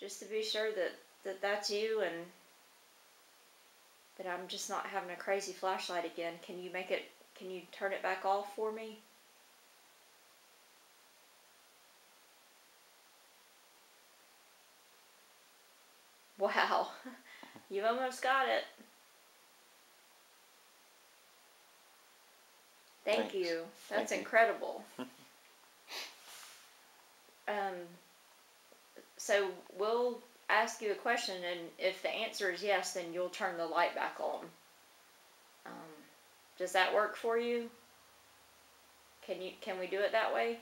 just to be sure that's you and that I'm just not having a crazy flashlight again. Can you turn it back off for me? Wow, you almost got it. Thank you. That's incredible. So we'll ask you a question, and if the answer is yes, then you'll turn the light back on. Does that work for you? Can we do it that way?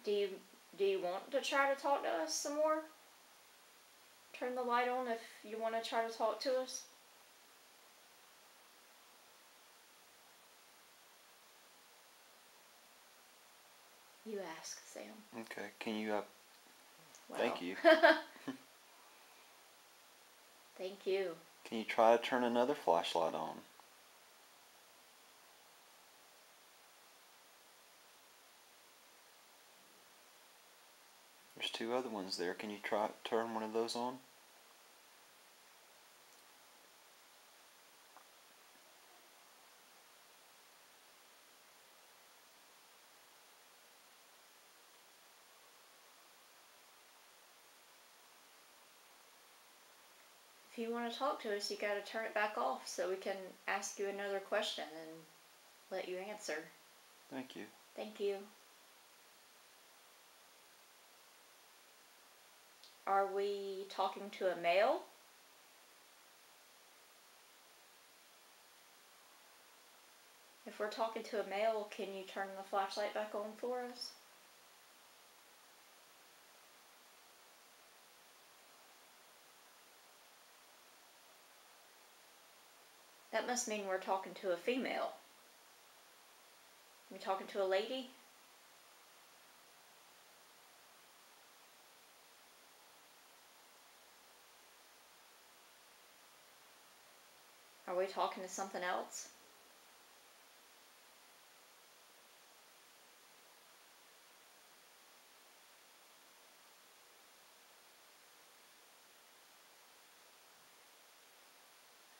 Do you want to try to talk to us some more? Turn the light on if you want to try to talk to us. You ask, Sam. Okay, can you, thank you. Thank you. Can you try to turn another flashlight on? There's 2 other ones there. Can you try turn one of those on? If you want to talk to us, you got to turn it back off so we can ask you another question and let you answer. Thank you. Thank you. Are we talking to a male? If we're talking to a male, can you turn the flashlight back on for us? That must mean we're talking to a female. You talking to a lady? Are we talking to something else?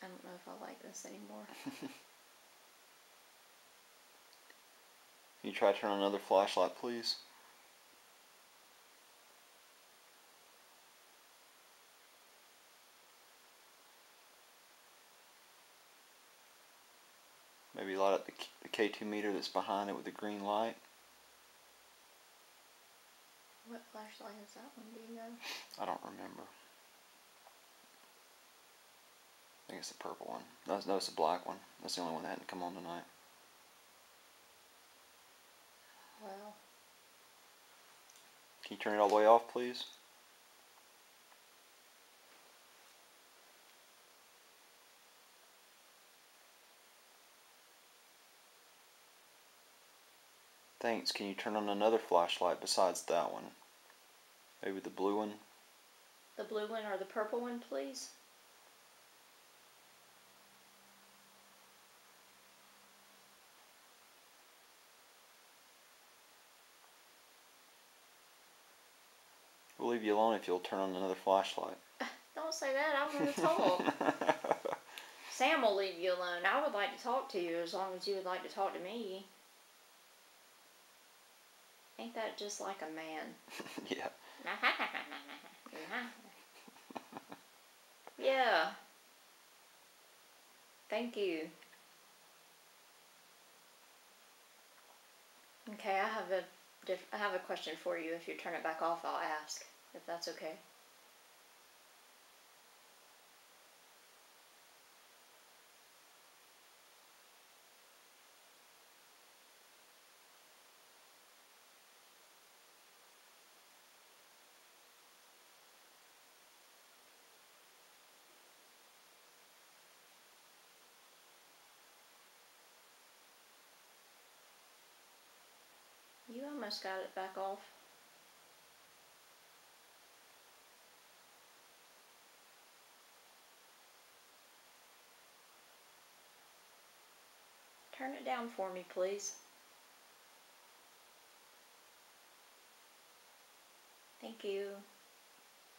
I don't know if I like this anymore. Can you try to turn on another flashlight, please? Maybe light up the K2 meter that's behind it with the green light. What flashlight is that one, do you know? I don't remember. I think it's the purple one. No, it's the black one. That's the only one that hadn't come on tonight. Well. Can you turn it all the way off, please? Thanks. Can you turn on another flashlight besides that one? Maybe the blue one? The blue one or the purple one, please? We'll leave you alone if you'll turn on another flashlight. Don't say that. I want to talk. Sam will leave you alone. I would like to talk to you as long as you would like to talk to me. Ain't that just like a man? Yeah. Yeah. Thank you. Okay, I have a question for you. If you turn it back off, I'll ask, if that's okay. You almost got it back off. Turn it down for me, please. Thank you.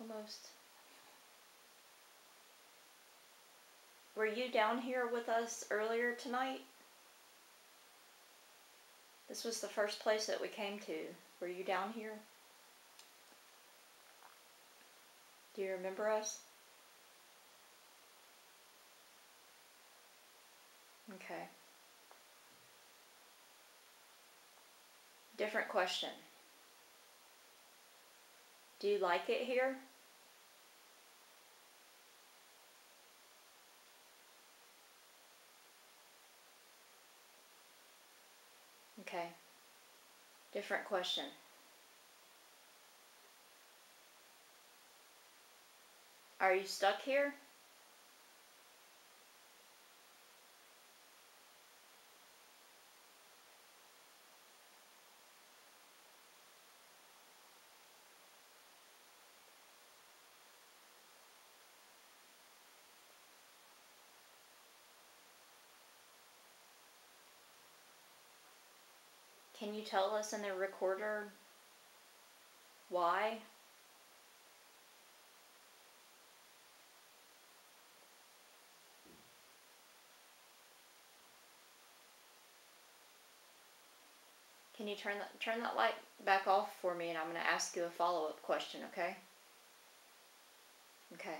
Almost. Were you down here with us earlier tonight? This was the first place that we came to. Were you down here? Do you remember us? Okay. Different question. Do you like it here? Okay. Different question. Are you stuck here? Can you tell us in the recorder why? Can you turn that light back off for me, and I'm going to ask you a follow-up question, okay? Okay.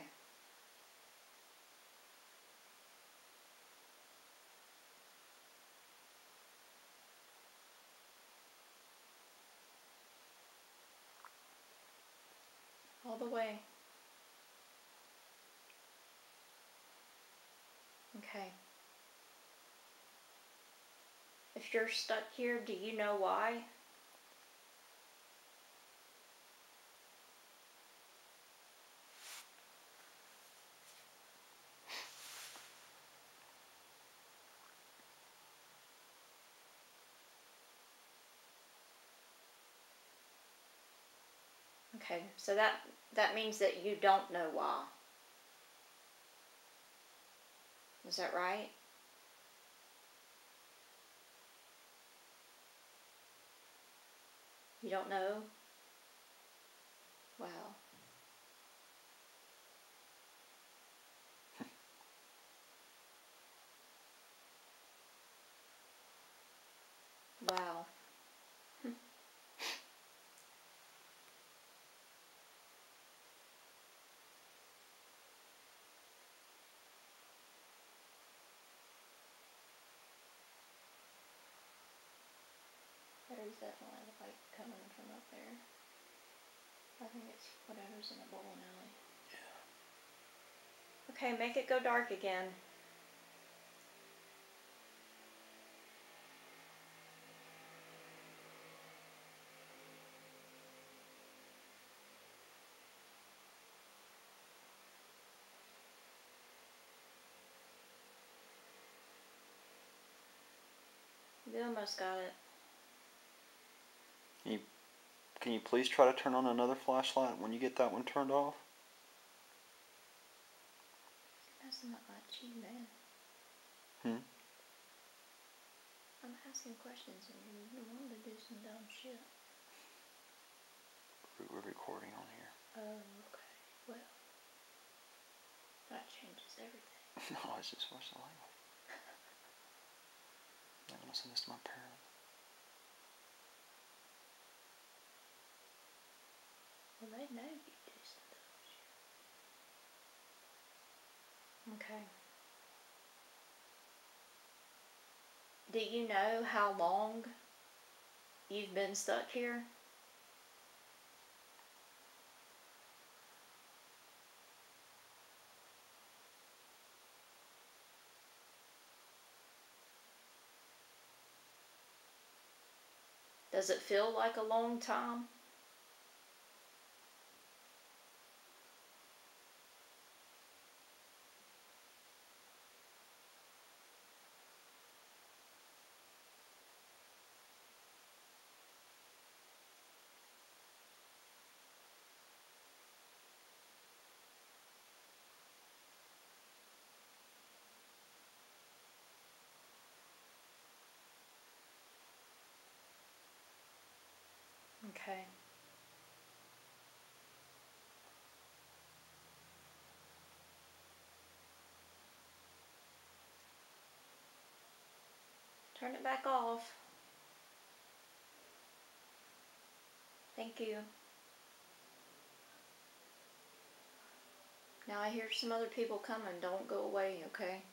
All the way. Okay. If you're stuck here, do you know why? Okay, so that means that you don't know why. Is that right? You don't know? Wow. Wow. There's definitely the light coming from up there. I think it's whatever's in the bowling alley. Yeah. Okay, make it go dark again. You almost got it. Can you please try to turn on another flashlight when you get that one turned off? That's not like you, man. I'm asking questions and you want to do some dumb shit. We're recording on here. Oh, okay. Well, that changes everything. No, it's just watch the language. I'm gonna send this to my parents. Well, they know you do some dumb shit. Okay. Do you know how long you've been stuck here? Does it feel like a long time? Okay. Turn it back off. Thank you. Now I hear some other people coming. Don't go away, okay?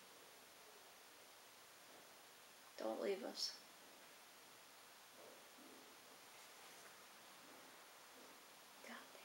Don't leave us. God damn.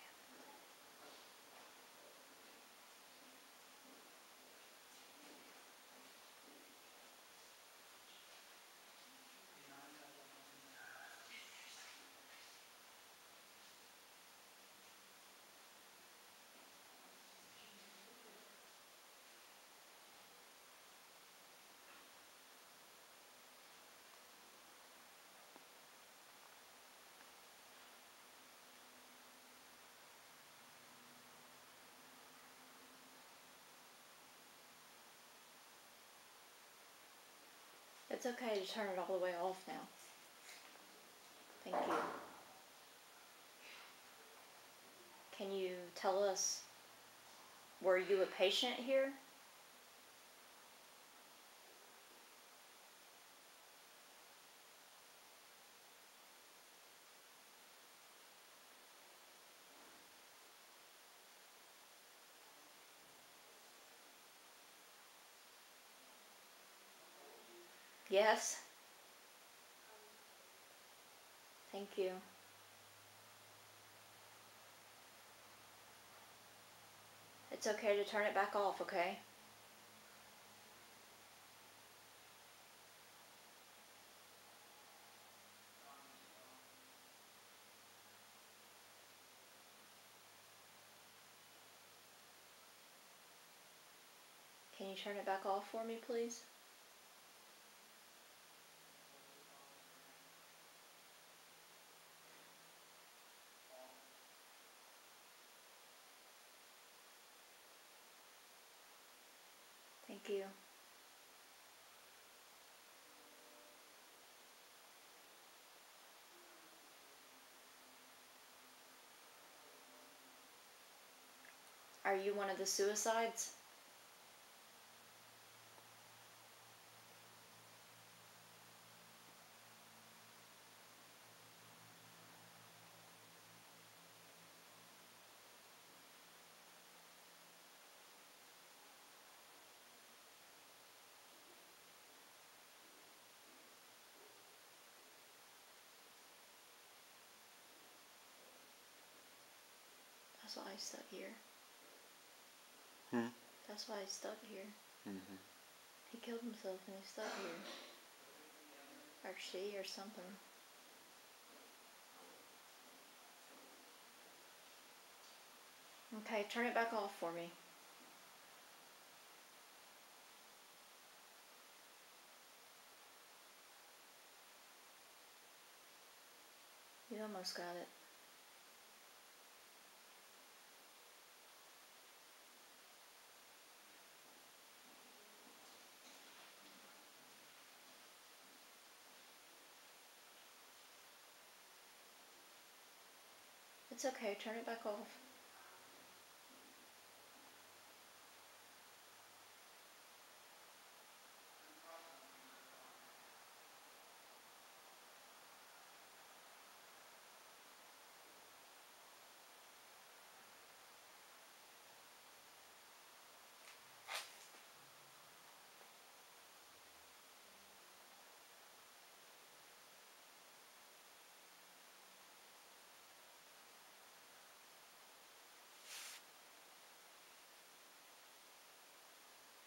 It's okay to turn it all the way off now. Thank you. Can you tell us, were you a patient here? Yes. Thank you. It's okay to turn it back off, okay? Can you turn it back off for me, please? Thank you. Are you one of the suicides? That's why he's stuck here. That's why he's stuck here. He killed himself and he's stuck here. Or she or something. Okay, turn it back off for me. You almost got it. It's okay, turn it back off.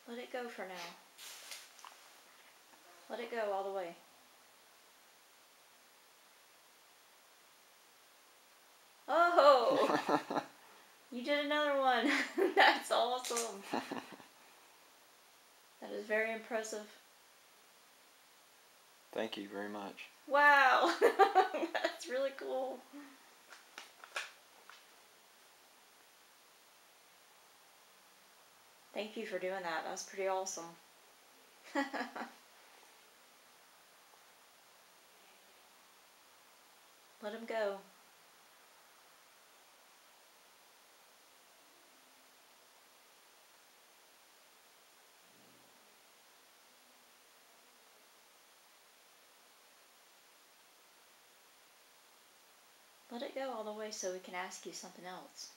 Let it go for now. Let it go all the way. Oh! You did another one. That's awesome. That is very impressive. Thank you very much. Wow. That's really cool. Thank you for doing that. That was pretty awesome. Let him go. Let it go all the way so we can ask you something else.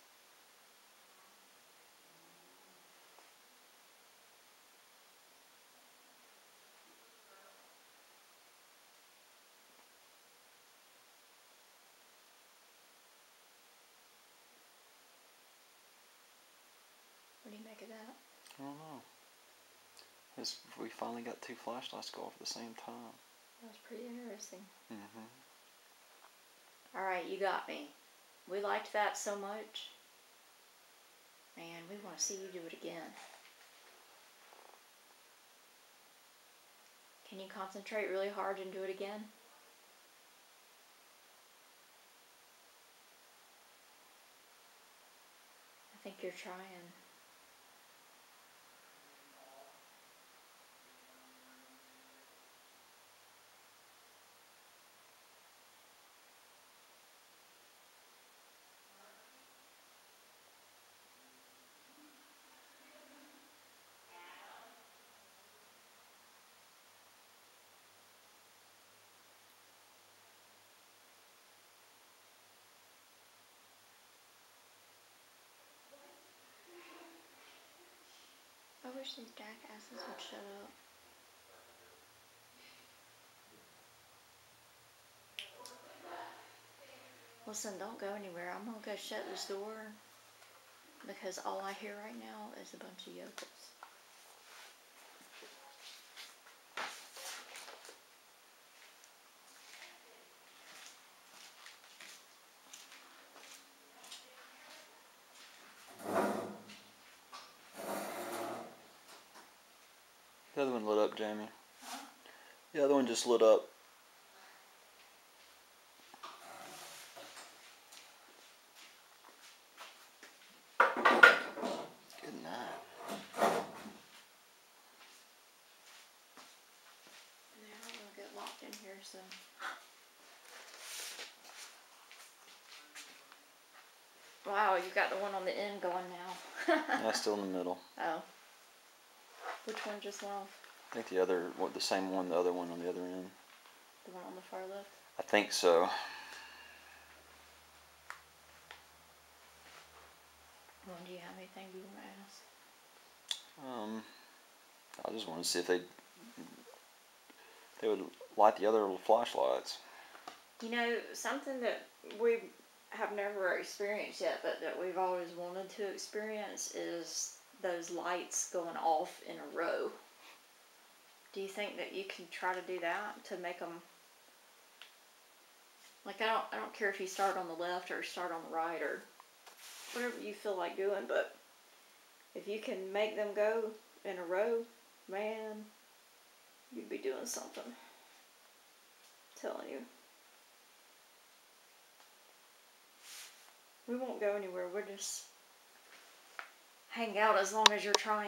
What do you make of that? I don't know. We finally got 2 flashlights go off at the same time. That was pretty interesting. Mm-hmm. Alright, you got me. We liked that so much. And we want to see you do it again. Can you concentrate really hard and do it again? I think you're trying. I wish these jackasses would shut up. Listen, don't go anywhere. I'm gonna go shut this door because all I hear right now is a bunch of yokels. The other one lit up, Jamie. Huh? The other one just lit up. Good night. Yeah, I'm gonna get locked in here soon. Wow, you got the one on the end going now. Yeah, still in the middle. Oh. Which one just went off? I think the same one, the other one on the other end. The one on the far left? I think so. Well, do you have anything you want to ask? I just want to see if they would light the other flashlights. You know, something that we have never experienced yet, but that we've always wanted to experience is those lights going off in a row. Do you think that you can try to do that to make them, like, I don't care if you start on the left or start on the right or whatever you feel like doing, but if you can make them go in a row, man, you'd be doing something. I'm telling you. We won't go anywhere. We'll just hang out as long as you're trying.